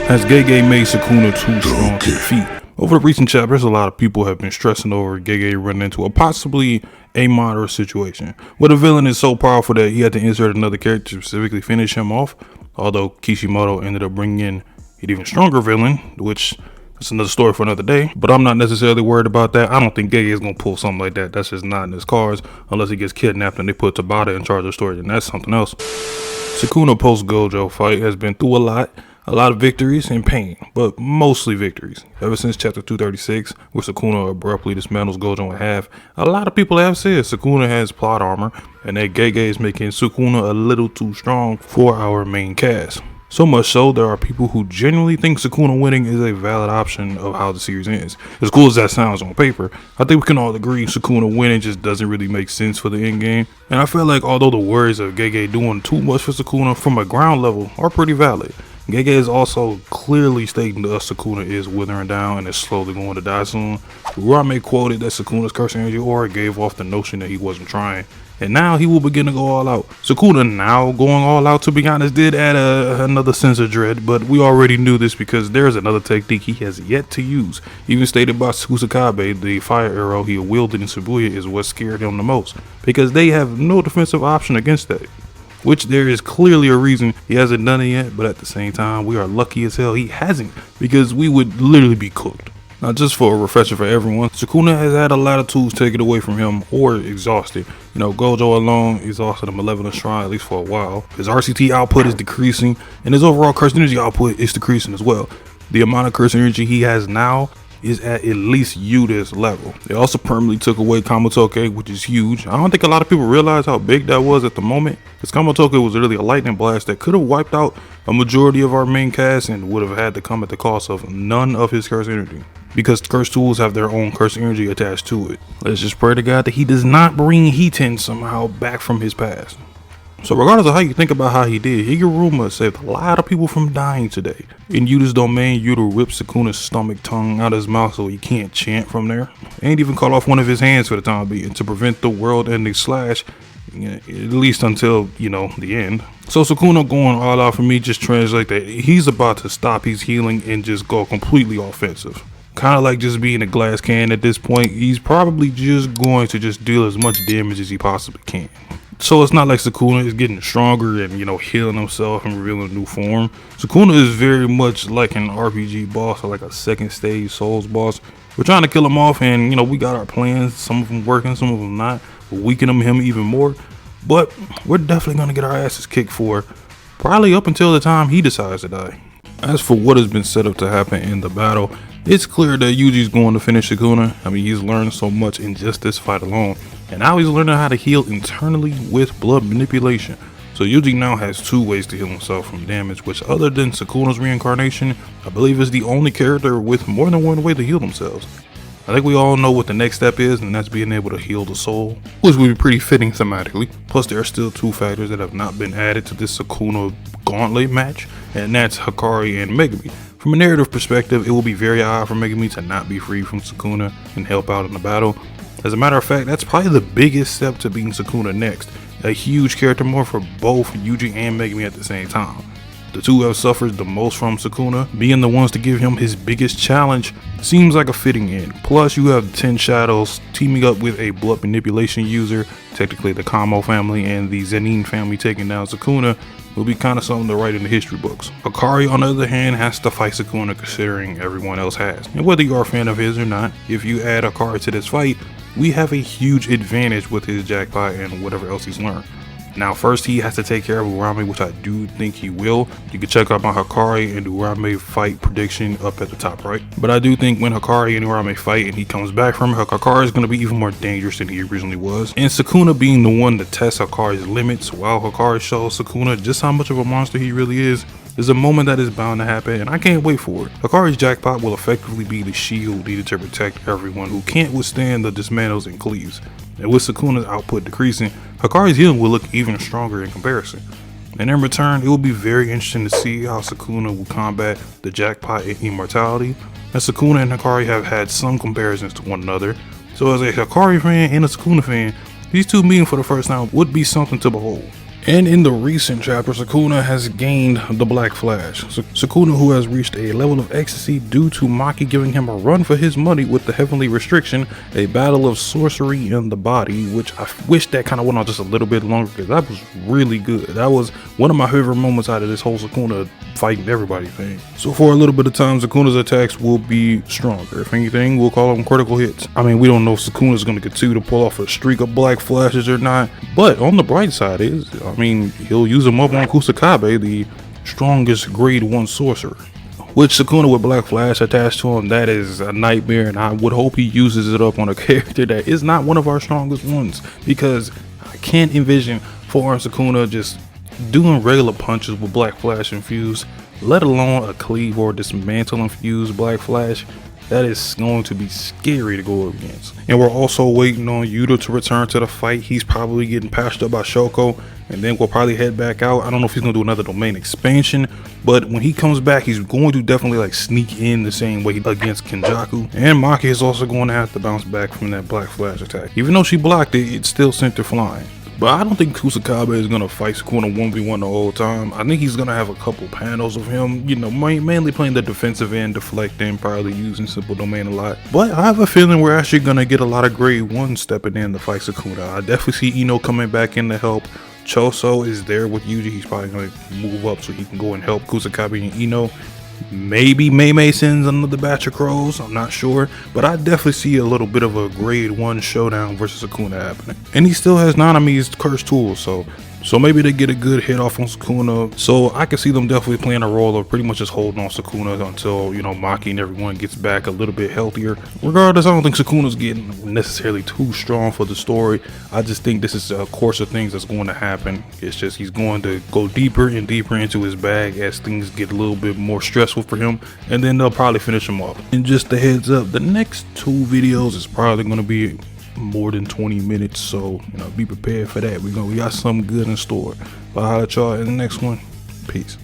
Has Gege made Sukuna too strong to defeat? Over the recent chapters, a lot of people have been stressing over Gege running into a possibly a moderate situation, where the villain is so powerful that he had to insert another character to specifically finish him off, although Kishimoto ended up bringing in an even stronger villain, which that's another story for another day, but I'm not necessarily worried about that. I don't think Gege is going to pull something like that. That's just not in his cards, unless he gets kidnapped and they put Tabata in charge of the story, and that's something else. Sukuna post-Gojo fight has been through a lot of victories and pain, but mostly victories. Ever since chapter 236, where Sukuna abruptly dismantles Gojo in half, a lot of people have said Sukuna has plot armor, and that Gege is making Sukuna a little too strong for our main cast. So much so, there are people who genuinely think Sukuna winning is a valid option of how the series ends. As cool as that sounds on paper, I think we can all agree Sukuna winning just doesn't really make sense for the end game. And I feel like although the worries of Gege doing too much for Sukuna from a ground level are pretty valid, Gege is also clearly stating to us Sukuna is withering down and is slowly going to die soon. Urame quoted that Sukuna's curse energy aura gave off the notion that he wasn't trying, and now he will begin to go all out. Sukuna now going all out, to be honest, did add another sense of dread, but we already knew this because there's another technique he has yet to use. Even stated by Kusakabe, the fire arrow he wielded in Shibuya is what scared him the most, because they have no defensive option against that. Which there is clearly a reason he hasn't done it yet, but at the same time, we are lucky as hell he hasn't, because we would literally be cooked. Now, just for a refresher for everyone, Sukuna has had a lot of tools taken away from him or exhausted. You know, Gojo alone exhausted a Malevolent Shrine, at least for a while. His RCT output is decreasing, and his overall curse energy output is decreasing as well. The amount of curse energy he has now is at least Yuda's level. They also permanently took away Kamotoke, which is huge. I don't think a lot of people realize how big that was at the moment, because Kamotoke was really a lightning blast that could have wiped out a majority of our main cast and would have had to come at the cost of none of his curse energy, because curse tools have their own curse energy attached to it. Let's just pray to God that he does not bring Hiten somehow back from his past. So regardless of how you think about how he did, Higuruma saved a lot of people from dying today. In Yuda's domain, Yuda ripped Sukuna's stomach tongue out of his mouth so he can't chant from there. And even cut off one of his hands for the time being to prevent the world-ending slash, at least until, the end. So Sukuna going all out for me just translates that he's about to stop his healing and just go completely offensive. Kind of like just being a glass can at this point. He's probably just going to just deal as much damage as he possibly can. So it's not like Sukuna is getting stronger and, healing himself and revealing a new form. Sukuna is very much like an RPG boss or like a second stage Souls boss. We're trying to kill him off and, we got our plans. Some of them working, some of them not. We're weakening him even more. But we're definitely going to get our asses kicked for probably up until the time he decides to die. As for what has been set up to happen in the battle, it's clear that Yuji's going to finish Sukuna. I mean, he's learned so much in just this fight alone. And now he's learning how to heal internally with blood manipulation. So Yuji now has two ways to heal himself from damage, which other than Sukuna's reincarnation, I believe is the only character with more than one way to heal themselves. I think we all know what the next step is, and that's being able to heal the soul, which would be pretty fitting thematically. Plus, there are still two factors that have not been added to this Sukuna gauntlet match, and that's Hakari and Megumi. From a narrative perspective, it will be very odd for Megumi to not be free from Sukuna and help out in the battle. As a matter of fact, that's probably the biggest step to beating Sukuna next. A huge character more for both Yuji and Megumi at the same time. The two have suffered the most from Sukuna, being the ones to give him his biggest challenge seems like a fitting end. Plus, you have 10 Shadows teaming up with a blood manipulation user, technically the Kamo family, and the Zenin family taking down Sukuna will be kind of something to write in the history books. Hakari, on the other hand, has to fight Sukuna considering everyone else has. And whether you are a fan of his or not, if you add Hakari to this fight, we have a huge advantage with his jackpot and whatever else he's learned. Now, first he has to take care of Urame, which I do think he will. You can check out my Hakari and Urame fight prediction up at the top right. But I do think when Hakari and Urame fight and he comes back from it, Hakari is going to be even more dangerous than he originally was. And Sukuna being the one to test Hakari's limits while Hakari shows Sukuna just how much of a monster he really is a moment that is bound to happen, and I can't wait for it. Hakari's jackpot will effectively be the shield needed to protect everyone who can't withstand the dismantles and cleaves. And with Sukuna's output decreasing, Hakari's healing will look even stronger in comparison. And in return, it will be very interesting to see how Sukuna will combat the jackpot and immortality, as Sukuna and Hakari have had some comparisons to one another. So as a Hakari fan and a Sukuna fan, these two meeting for the first time would be something to behold. And in the recent chapter, Sukuna has gained the Black Flash. Sukuna, who has reached a level of ecstasy due to Maki giving him a run for his money with the Heavenly Restriction, a battle of sorcery in the body, which I wish that kind of went on just a little bit longer because that was really good. That was one of my favorite moments out of this whole Sukuna fighting everybody thing. So for a little bit of time, Sukuna's attacks will be stronger. If anything, we'll call them critical hits. I mean, we don't know if Sukuna's going to continue to pull off a streak of Black Flashes or not, but on the bright side is, I mean, he'll use them up on Kusakabe, the strongest grade 1 sorcerer. Which Sukuna with Black Flash attached to him, that is a nightmare, and I would hope he uses it up on a character that is not one of our strongest ones, because I can't envision forearm Sukuna just doing regular punches with Black Flash infused, let alone a cleave or dismantle infused Black Flash. That is going to be scary to go against. And we're also waiting on Yuta to return to the fight. He's probably getting patched up by Shoko, and then we'll probably head back out. I don't know if he's gonna do another domain expansion, but when he comes back, he's going to definitely like sneak in the same way against Kenjaku. And Maki is also going to have to bounce back from that Black Flash attack. Even though she blocked it, it still sent her flying. But I don't think Kusakabe is going to fight Sukuna 1v1 the whole time. I think he's going to have a couple panels of him, you know, mainly playing the defensive end, deflecting, probably using simple domain a lot. But I have a feeling we're actually going to get a lot of grade 1 stepping in to fight Sukuna. I definitely see Ino coming back in to help. Choso is there with Yuji. He's probably going to move up so he can go and help Kusakabe and Ino. Maybe Mei sends another batch of crows, I'm not sure, but I definitely see a little bit of a grade 1 showdown versus Sukuna happening. And he still has Nanami's cursed tools, so maybe they get a good hit off on Sukuna. So I can see them definitely playing a role of pretty much just holding on Sukuna until, you know, Maki and everyone gets back a little bit healthier. Regardless, I don't think Sukuna's getting necessarily too strong for the story. I just think this is a course of things that's going to happen. It's just he's going to go deeper and deeper into his bag as things get a little bit more stressful for him, and then they'll probably finish him off. And just a heads up, the next 2 videos is probably going to be more than 20 minutes, so you know, be prepared for that. We got something good in store. But I'll let y'all in the next one. Peace.